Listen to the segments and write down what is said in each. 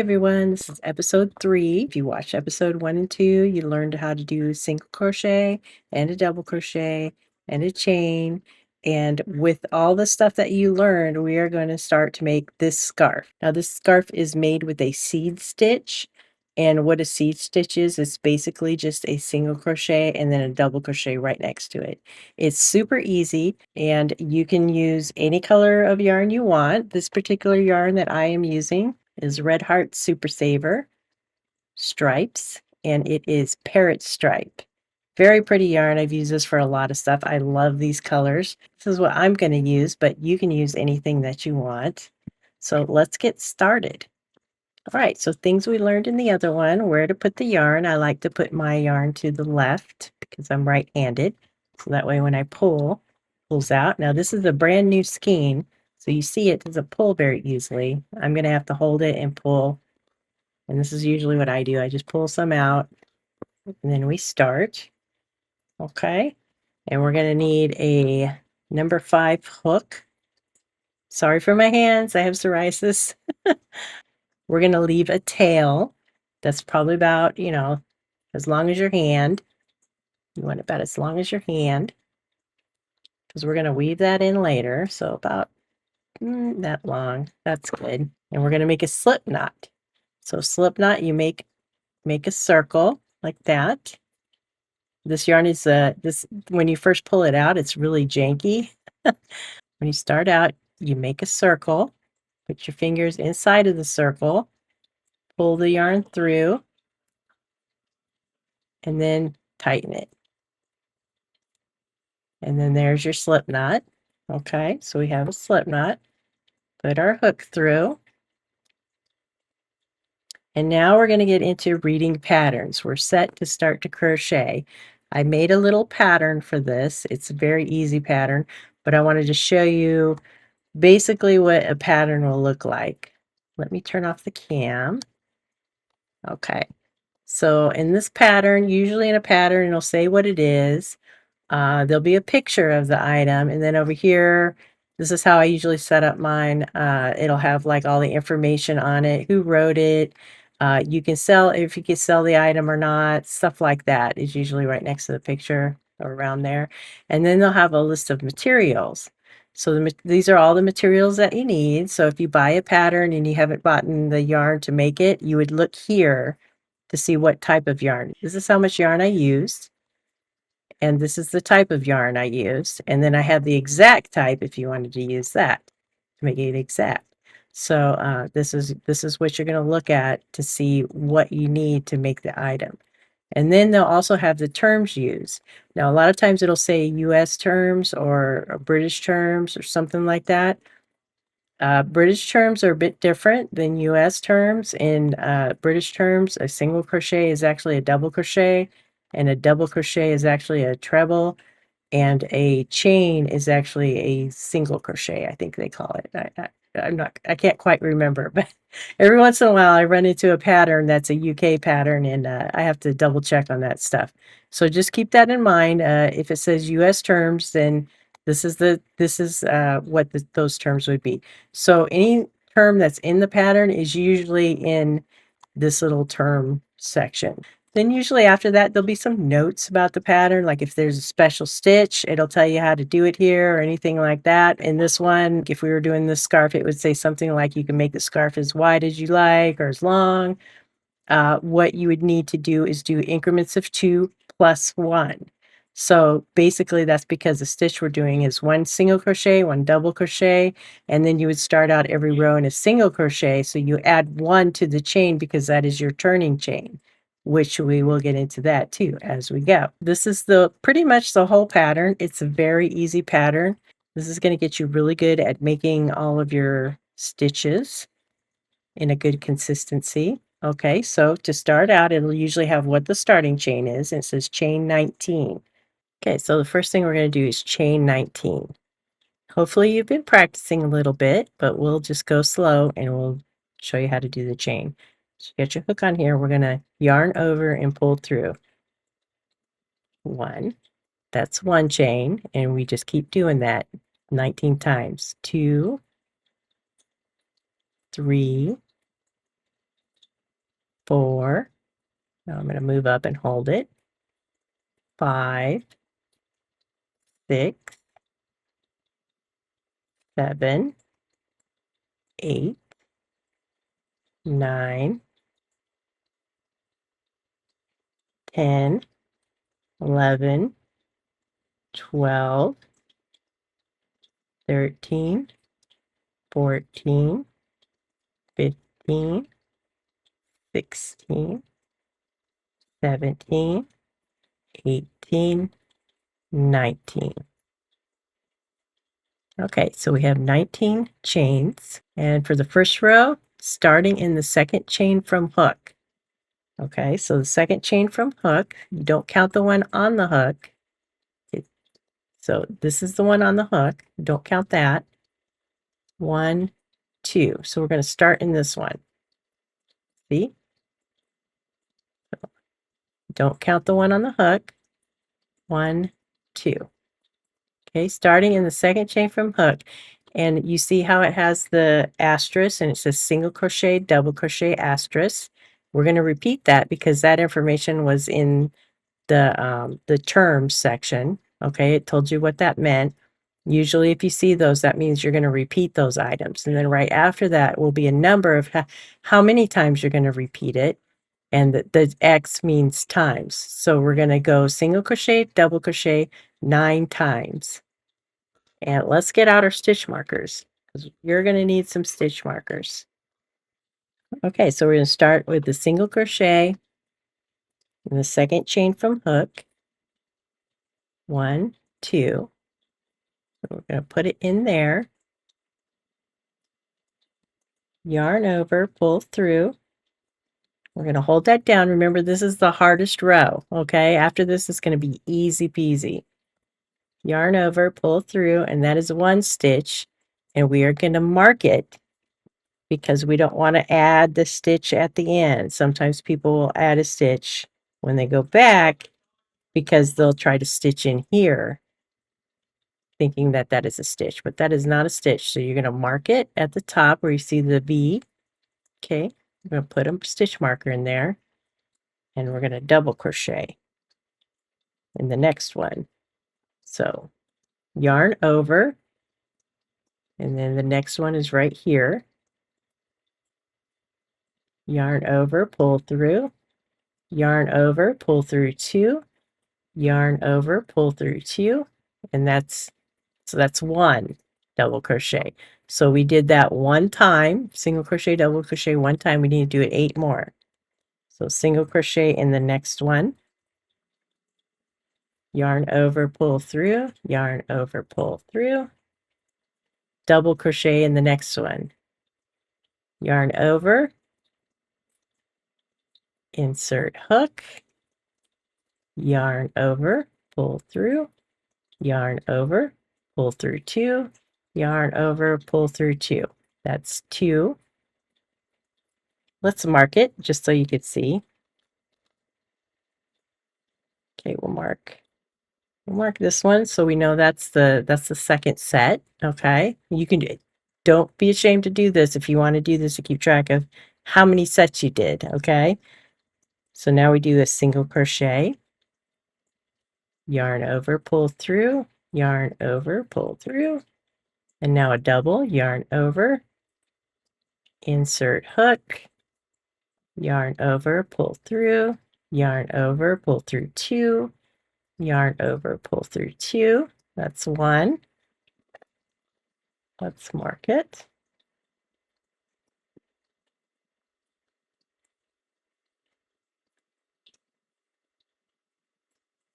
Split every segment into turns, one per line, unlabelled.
everyone, this is episode 3. If you watched episode 1 and 2, you learned how to do single crochet and a double crochet and a chain. And with all the stuff that you learned, we are going to start to make this scarf. Now this scarf is made with a seed stitch. And what a seed stitch is basically just a single crochet and then a double crochet right next to it. It's super easy and you can use any color of yarn you want. This particular yarn that I am using is Red Heart Super Saver stripes, and it is parrot stripe. Very pretty yarn. I've used this for a lot of stuff. I love these colors. This is what I'm going to use, but you can use anything that you want. So let's get started. All right, so things we learned in the other one, where to put the yarn. I like to put my yarn to the left because I'm right-handed. So that way when I pull, it pulls out. Now this is a brand new skein. So you see it doesn't pull very easily. I'm going to have to hold it and pull. And this is usually what I do. I just pull some out and then we start. Okay. And we're going to need a number 5 hook. Sorry for my hands. I have psoriasis. We're going to leave a tail that's probably about, as long as your hand. You want about as long as your hand because we're going to weave that in later. So about that long. That's good. And we're going to make a slip knot. So slip knot, you make a circle like that. This yarn is when you first pull it out, it's really janky. When you start out, you make a circle, put your fingers inside of the circle, pull the yarn through, and then tighten it. And then there's your slip knot. Okay, so we have a slip knot. Put our hook through. And now we're going to get into reading patterns. We're set to start to crochet. I made a little pattern for this. It's a very easy pattern, but I wanted to show you basically what a pattern will look like. Let me turn off the cam. Okay, so in this pattern, usually in a pattern, it'll say what it is. There'll be a picture of the item, and then over here, this is how I usually set up mine. It'll have like all the information on it, who wrote it. You can sell, if you can sell the item or not, stuff like that is usually right next to the picture or around there. And then they'll have a list of materials. So these are all the materials that you need. So if you buy a pattern and you haven't bought the yarn to make it, you would look here to see what type of yarn. This is how much yarn I used. And this is the type of yarn I used. And then I have the exact type if you wanted to use that to make it exact. So this is what you're going to look at to see what you need to make the item. And then they'll also have the terms used. Now, a lot of times it'll say US terms or British terms or something like that. British terms are a bit different than US terms. In British terms, a single crochet is actually a double crochet, and a double crochet is actually a treble, and a chain is actually a single crochet, I think they call it. I can't quite remember, but every once in a while I run into a pattern that's a UK pattern, and I have to double check on that stuff. So just keep that in mind. If it says US terms, then this is what those terms would be. So any term that's in the pattern is usually in this little term section. Then usually after that, there'll be some notes about the pattern. Like if there's a special stitch, it'll tell you how to do it here or anything like that. In this one, if we were doing this scarf, it would say something like you can make the scarf as wide as you like or as long. What you would need to do is do increments of 2 plus 1. So basically that's because the stitch we're doing is 1 single crochet, 1 double crochet, and then you would start out every row in a single crochet. So you add 1 to the chain because that is your turning chain, which we will get into that too as we go. This is pretty much the whole pattern. It's a very easy pattern. This is going to get you really good at making all of your stitches in a good consistency. Okay, so to start out, it'll usually have what the starting chain is, and it says chain 19. Okay, so the first thing we're going to do is chain 19. Hopefully you've been practicing a little bit, but we'll just go slow and we'll show you how to do the chain. So get your hook on here. We're going to yarn over and pull through. 1. That's 1 chain, and we just keep doing that 19 times. 2, 3, 4. Now I'm going to move up and hold it. 5, 6, 7, 8, 9, 10, 11, 12, 13, 14, 15, 16, 17, 18, 19. Okay, so we have 19 chains. And for the first row, starting in the second chain from hook. Okay, so the second chain from hook, you don't count the one on the hook. So this is the one on the hook. Don't count that. 1, 2. So we're going to start in this one. See? Don't count the one on the hook. 1, 2. Okay, starting in the second chain from hook. And you see how it has the asterisk and it says single crochet, double crochet, asterisk. We're going to repeat that because that information was in the terms section. Okay, it told you what that meant. Usually if you see those, that means you're going to repeat those items. And then right after that will be a number of how many times you're going to repeat it. And the X means times. So we're going to go single crochet, double crochet 9 times. And let's get out our stitch markers because you're going to need some stitch markers. Okay, so we're going to start with the single crochet in the second chain from hook. 1, 2. So we're going to put it in there. Yarn over, pull through. We're going to hold that down. Remember, this is the hardest row, okay? After this, it's going to be easy peasy. Yarn over, pull through, and that is 1 stitch. And we are going to mark it because we don't want to add the stitch at the end. Sometimes people will add a stitch when they go back because they'll try to stitch in here thinking that that is a stitch, but that is not a stitch. So you're going to mark it at the top where you see the V. Okay, I'm going to put a stitch marker in there and we're going to double crochet in the next one. So yarn over, and then the next one is right here. Yarn over, pull through, yarn over, pull through 2, yarn over, pull through 2, and that's 1 double crochet. So we did that 1 time, single crochet, double crochet 1 time. We need to do it 8 more. So single crochet in the next one, yarn over, pull through, yarn over, pull through, double crochet in the next one, yarn over, insert hook, yarn over, pull through, yarn over, pull through 2, yarn over, pull through 2. That's 2. Let's mark it just so you could see. Okay, we'll mark this one so we know that's the second set. Okay, you can don't be ashamed to do this if you want to do this to keep track of how many sets you did. Okay, so now we do a single crochet, yarn over, pull through, yarn over, pull through, and now a double, yarn over, insert hook, yarn over, pull through, yarn over, pull through 2, yarn over, pull through 2. That's 1. Let's mark it.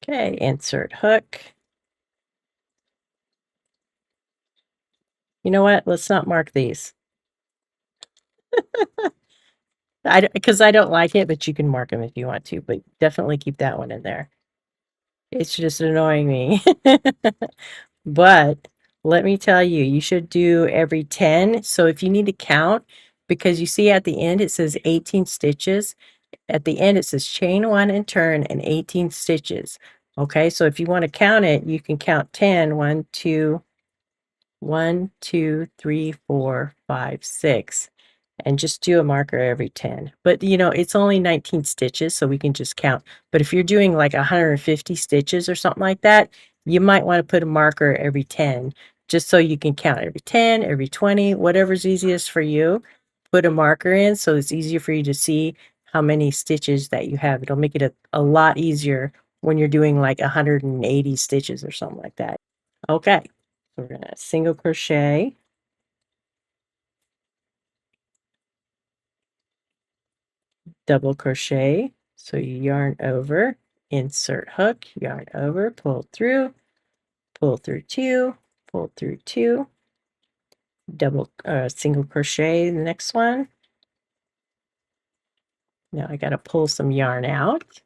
Okay, insert hook. You know what? Let's not mark these. Because I don't like it, but you can mark them if you want to, but definitely keep that one in there. It's just annoying me. But let me tell you, you should do every 10. So if you need to count, because you see at the end it says 18 stitches. At the end it says chain 1 and turn and 18 stitches. Okay, so if you want to count it, you can count 10. 1, 2, 1, 2, 3, 4, 5, 6. and just do a marker every 10. But you know, it's only 19 stitches, so we can just count. But if you're doing like 150 stitches or something like that, you might want to put a marker every 10, just so you can count every 10, every 20, whatever's easiest for you. Put a marker in so it's easier for you to see how many stitches that you have. It'll make it a lot easier when you're doing like 180 stitches or something like that. Okay, so we're gonna single crochet, double crochet, so you yarn over, insert hook, yarn over, pull through two, pull through two, double single crochet the next one. Now I got to pull some yarn out.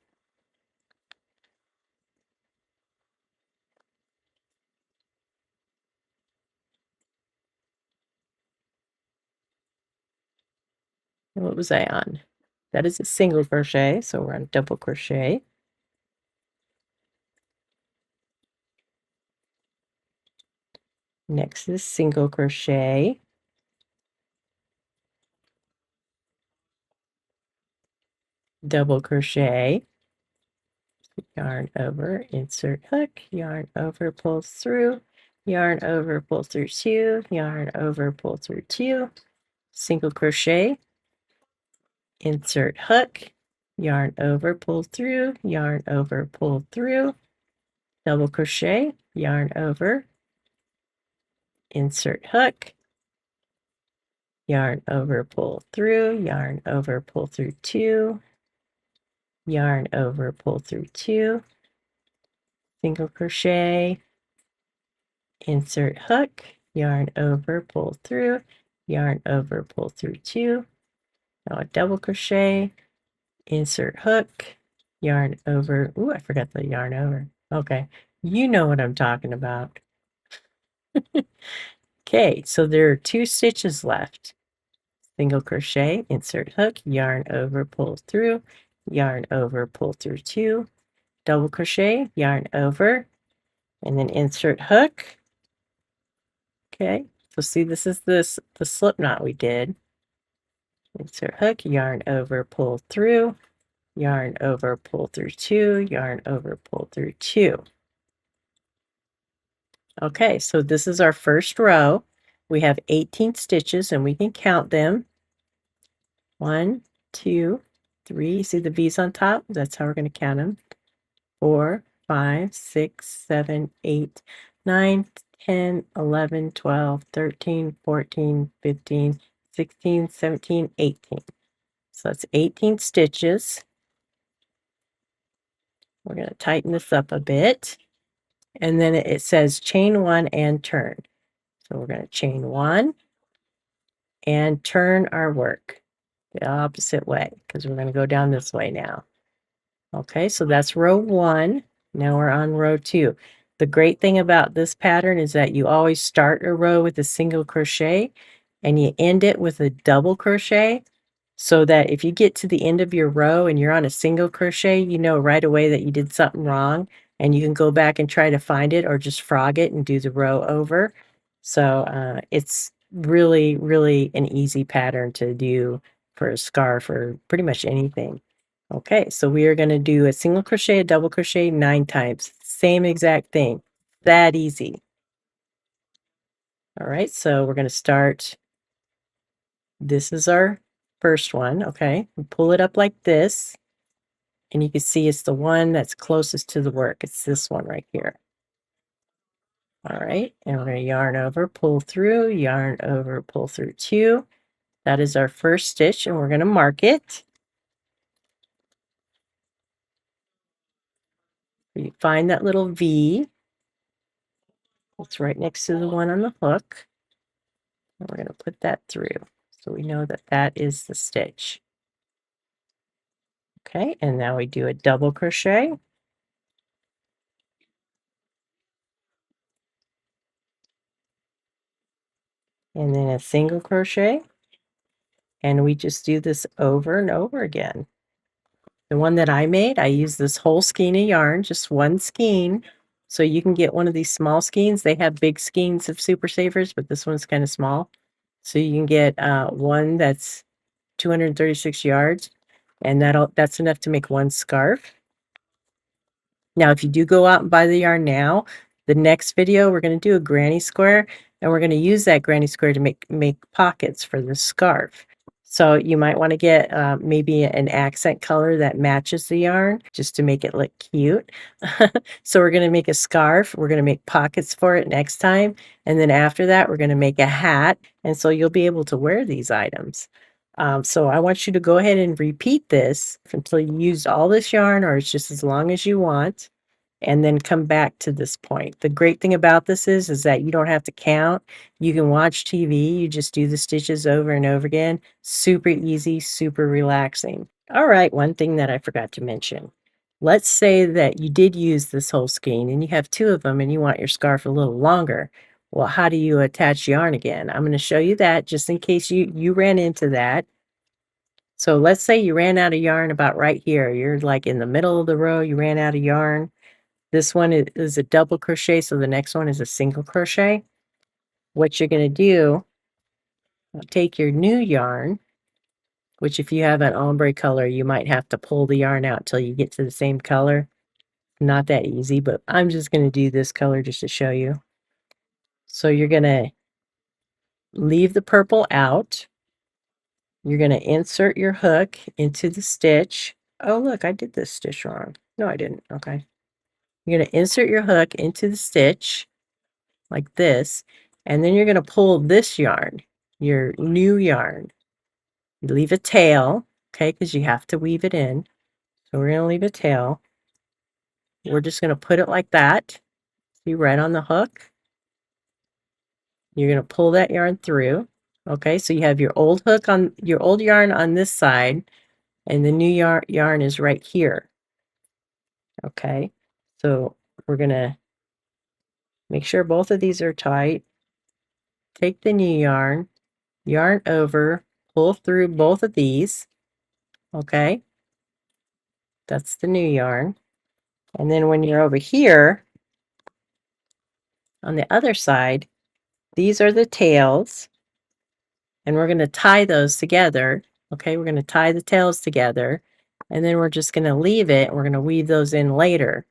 What was I on? That is a single crochet, so we're on double crochet. Next is single crochet, double crochet, yarn over, insert hook, yarn over, pull through, yarn over, pull through two, yarn over, pull through two, single crochet, insert hook, yarn over, pull through, yarn over, pull through, double crochet, yarn over, insert hook, yarn over, pull through, yarn over, pull through two, yarn over, pull through two, single crochet, insert hook, yarn over, pull through, yarn over, pull through two, now a double crochet, insert hook, yarn over. Ooh, I forgot the yarn over. Okay, you know what I'm talking about. Okay, so there are two stitches left. Single crochet, insert hook, yarn over, pull through, yarn over, pull through two, double crochet, yarn over, and then insert hook. Okay, so see, this is the slip knot we did. Insert hook, yarn over, pull through, yarn over, pull through two, yarn over, pull through two. Okay, so this is our first row. We have 18 stitches and we can count them. 1, 2, 3. See the V's on top? That's how we're going to count them. 4, 5, 6, 7, 8, 9, 10, 11, 12, 13, 14, 15, 16, 17, 18. So that's 18 stitches. We're going to tighten this up a bit. And then it says chain one and turn. So we're going to chain one and turn our work the opposite way because we're going to go down this way now. Okay, so that's row one. Now we're on row two. The great thing about this pattern is that you always start a row with a single crochet and you end it with a double crochet, so that if you get to the end of your row and you're on a single crochet, you know right away that you did something wrong and you can go back and try to find it or just frog it and do the row over. So it's really, really an easy pattern to do for a scarf or pretty much anything. Okay, so we are going to do a single crochet, a double crochet 9 times. Same exact thing. That easy. All right, so we're going to start. This is our first one, okay? We pull it up like this, and you can see it's the one that's closest to the work. It's this one right here. All right, and we're going to yarn over, pull through, yarn over, pull through two. That is our first stitch, and we're going to mark it. You find that little V. It's right next to the one on the hook. And we're going to put that through so we know that that is the stitch. Okay, and now we do a double crochet. And then a single crochet. And we just do this over and over again. The one that I made, I used this whole skein of yarn, just one skein. So you can get one of these small skeins. They have big skeins of Super Savers, but this one's kind of small. So you can get one that's 236 yards, and that's enough to make one scarf. Now, if you do go out and buy the yarn now, the next video we're going to do a granny square, and we're going to use that granny square to make pockets for the scarf. So you might want to get maybe an accent color that matches the yarn just to make it look cute. So we're going to make a scarf. We're going to make pockets for it next time. And then after that, we're going to make a hat. And so you'll be able to wear these items. So I want you to go ahead and repeat this until you use all this yarn, or it's just as long as you want, and then come back to this point. The great thing about this is that you don't have to count. You can watch TV. You just do the stitches over and over again. Super easy, super relaxing. All right, one thing that I forgot to mention. Let's say that you did use this whole skein and you have two of them and you want your scarf a little longer. Well, how do you attach yarn again? I'm going to show you that just in case you ran into that. So let's say you ran out of yarn about right here. You're like in the middle of the row, you ran out of yarn. This one is a double crochet, so the next one is a single crochet. What you're going to do, take your new yarn, which if you have an ombre color, you might have to pull the yarn out till you get to the same color. Not that easy, but I'm just going to do this color just to show you. So you're going to leave the purple out. You're going to insert your hook into the stitch. Oh, look, I did this stitch wrong. No, I didn't. Okay. You're going to insert your hook into the stitch like this, and then you're going to pull this yarn, your new yarn. You leave a tail, okay, because you have to weave it in. So we're going to leave a tail. We're just going to put it like that. See, right on the hook. You're going to pull that yarn through. Okay, so you have your old hook on your old yarn on this side, and the new yarn is right here. Okay, so we're going to make sure both of these are tight. Take the new yarn over, pull through both of these. Okay, that's the new yarn. And then when you're over here on the other side, these are the tails, and we're going to tie those together. Okay, we're going to tie the tails together, and then we're just going to leave it. We're going to weave those in later.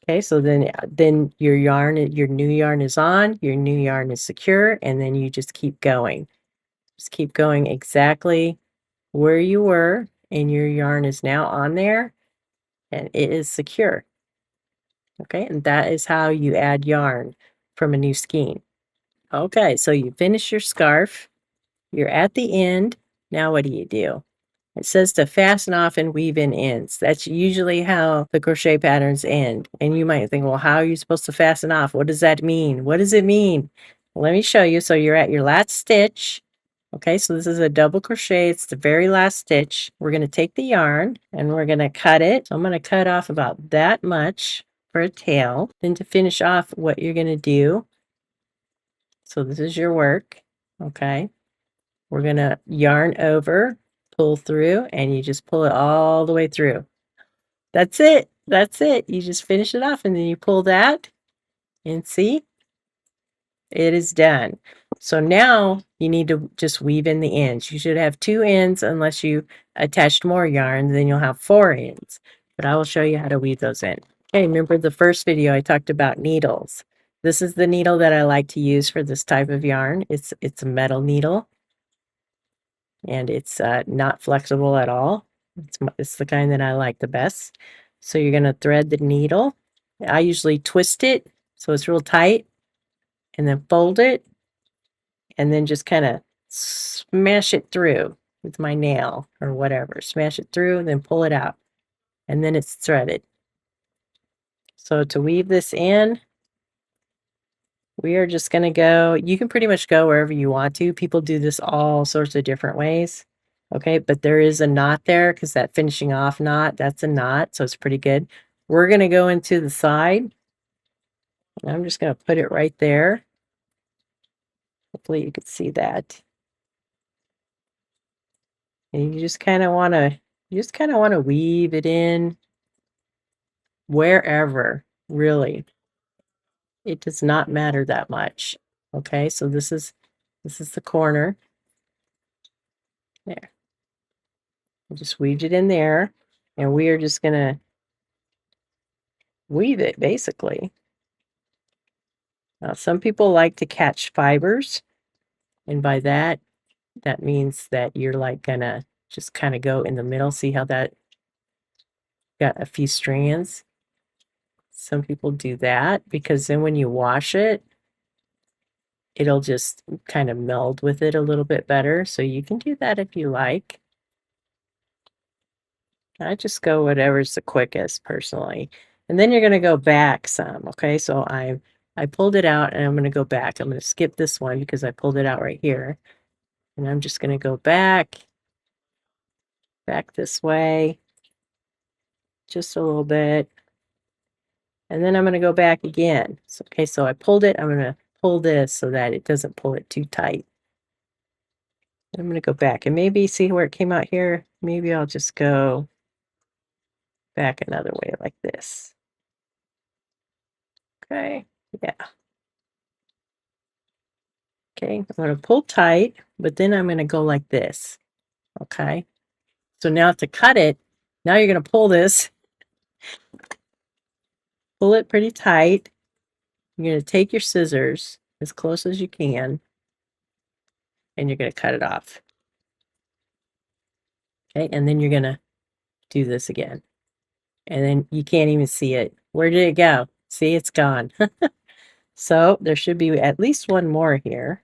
Okay, so then your new yarn is on, your new yarn is secure, and then you just keep going. Just keep going exactly where you were, and your yarn is now on there, and it is secure. Okay, and that is how you add yarn from a new skein. Okay, so you finish your scarf. You're at the end. Now what do? It says to fasten off and weave in ends. That's usually how the crochet patterns end. And you might think, well, how are you supposed to fasten off? What does that mean? What does it mean? Well, let me show you. So you're at your last stitch. Okay, so this is a double crochet. It's the very last stitch. We're going to take the yarn and we're going to cut it. So I'm going to cut off about that much for a tail. Then to finish off, what you're going to do, so this is your work. Okay, we're going to yarn over, pull through, and you just pull it all the way through. That's it. That's it. You just finish it off and then you pull that and see, it is done. So now you need to just weave in the ends. You should have 2 ends unless you attached more yarn, then you'll have 4 ends. But I will show you how to weave those in. Okay, remember the first video I talked about needles. This is the needle that I like to use for this type of yarn. It's a metal needle, and it's not flexible at all. It's the kind that I like the best. So you're going to thread the needle. I usually twist it so it's real tight, and then fold it, and then just kind of smash it through with my nail or whatever. Smash it through and then pull it out, and then it's threaded. So to weave this in, we are just going to go, you can pretty much go wherever you want to. People do this all sorts of different ways. Okay, but there is a knot there because that finishing off knot, that's a knot, so it's pretty good. We're going to go into the side, and I'm just going to put it right there. Hopefully you can see that. And you just kind of want to weave it in wherever, really. It does not matter that much. Okay, so this is This is the corner. There. I just weaved it in there, and we are just going to weave it basically. Now, some people like to catch fibers, and by that means that you're like gonna just kind of go in the middle. See how that got a few strands? Some people do that because then when you wash it, it'll just kind of meld with it a little bit better. So you can do that if you like. I just go whatever's the quickest personally. And then you're going to go back some, okay? So I pulled it out and I'm going to go back. I'm going to skip this one because I pulled it out right here. And I'm just going to go back this way just a little bit. And then I'm going to go back again. So, okay, so I pulled it. I'm going to pull this so that it doesn't pull it too tight. I'm going to go back and maybe see where it came out here. Maybe I'll just go back another way like this. Okay, yeah. Okay, I'm going to pull tight, but then I'm going to go like this. Okay, so now to cut it, now you're going to pull this, pull it pretty tight. You're going to take your scissors as close as you can, and you're going to cut it off. Okay, and then you're going to do this again. And then you can't even see it. Where did it go? See, it's gone. So there should be at least one more here.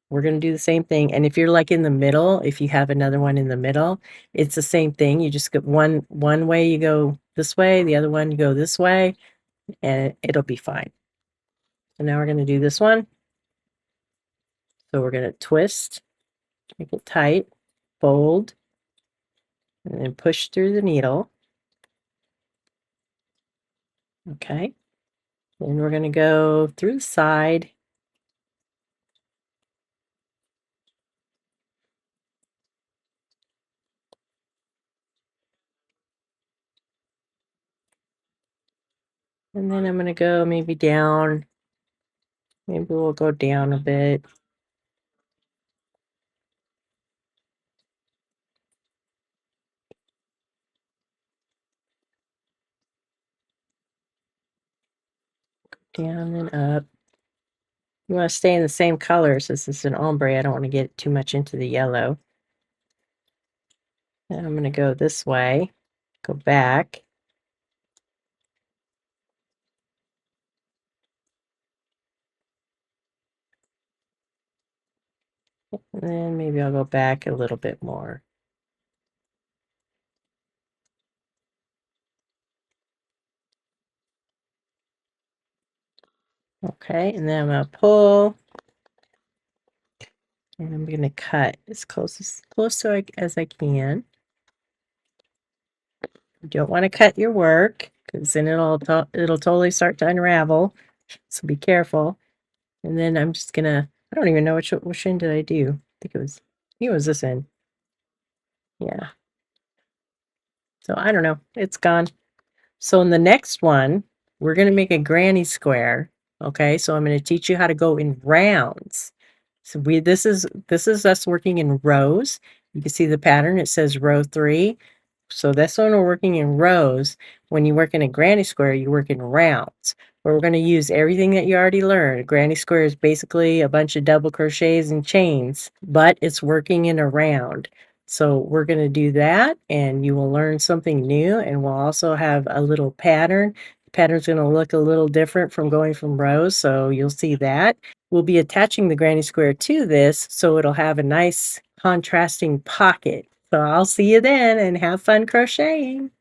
We're going to do the same thing. And if you're like in the middle, if you have another one in the middle, it's the same thing. You just get one way, you go this way, the other one you go this way, and it'll be fine. So now we're going to do this one. So we're going to twist, make it tight, fold, and then push through the needle. Okay. Then we're going to go through the side. And then I'm going to go maybe down. Maybe we'll go down a bit. Down and up. You want to stay in the same color since this is an ombre. I don't want to get too much into the yellow. And I'm going to go this way, go back. And then maybe I'll go back a little bit more. Okay, and then I'm going to pull. And I'm going to cut as close as I can. You don't want to cut your work because then it'll totally start to unravel. So be careful. And then I'm just gonna, I don't even know which end did I do. I think it was this end. Yeah. So I don't know. It's gone. So in the next one, we're gonna make a granny square. Okay, so I'm gonna teach you how to go in rounds. So this is us working in rows. You can see the pattern. It says row 3. So that's when we're working in rows. When you work in a granny square, you work in rounds, where we're going to use everything that you already learned. A granny square is basically a bunch of double crochets and chains, but it's working in a round. So we're going to do that, and you will learn something new, and we'll also have a little pattern. The pattern's going to look a little different from going from rows, so you'll see that. We'll be attaching the granny square to this, so it'll have a nice contrasting pocket. So I'll see you then, and have fun crocheting.